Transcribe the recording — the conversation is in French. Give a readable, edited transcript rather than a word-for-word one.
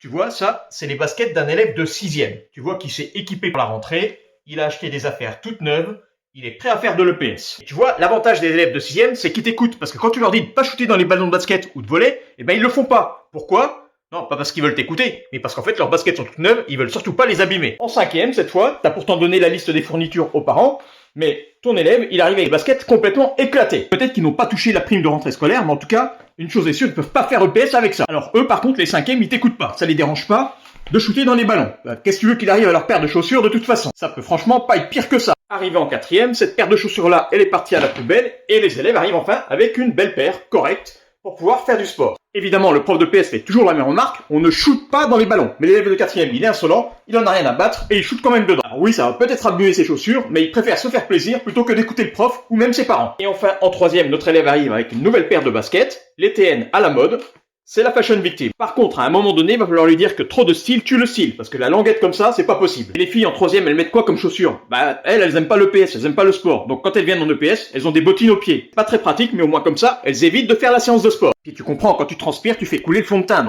Tu vois, ça, c'est les baskets d'un élève de 6e. Tu vois qu'il s'est équipé pour la rentrée, il a acheté des affaires toutes neuves, il est prêt à faire de l'EPS. Et tu vois, l'avantage des élèves de 6e, c'est qu'ils t'écoutent. Parce que quand tu leur dis de pas shooter dans les ballons de basket ou de volley, eh ben ils le font pas. Pourquoi? Non, pas parce qu'ils veulent t'écouter, mais parce qu'en fait leurs baskets sont toutes neuves, ils veulent surtout pas les abîmer. En 5e, cette fois, t'as pourtant donné la liste des fournitures aux parents, mais ton élève, il arrive avec des baskets complètement éclatées. Peut-être qu'ils n'ont pas touché la prime de rentrée scolaire, mais en tout cas, une chose est sûre, ils peuvent pas faire EPS avec ça. Alors eux, par contre, les 5e, ils t'écoutent pas. Ça les dérange pas de shooter dans les ballons. Qu'est-ce que tu veux qu'il arrive à leur paire de chaussures de toute façon? Ça peut franchement pas être pire que ça. Arrivé en 4e, cette paire de chaussures-là, elle est partie à la poubelle, et les élèves arrivent enfin avec une belle paire, correcte, pour pouvoir faire du sport. Évidemment, le prof de PS fait toujours la même remarque, on ne shoot pas dans les ballons. Mais l'élève de 4e, il est insolent, il en a rien à battre, et il shoot quand même dedans. Alors oui, ça va peut-être abîmer ses chaussures, mais il préfère se faire plaisir plutôt que d'écouter le prof, ou même ses parents. Et enfin, en 3e, notre élève arrive avec une nouvelle paire de baskets, les TN à la mode, c'est la fashion victime. Par contre, à un moment donné, il va falloir lui dire que trop de style tue le style, parce que la languette comme ça, c'est pas possible. Et les filles en 3e, elles mettent quoi comme chaussures? Bah, elles aiment pas l'EPS, elles aiment pas le sport. Donc quand elles viennent en EPS, elles ont des bottines aux pieds. Pas très pratique, mais au moins comme ça, elles évitent de faire la séance de sport. Puis tu comprends, quand tu transpires, tu fais couler le fond de teint.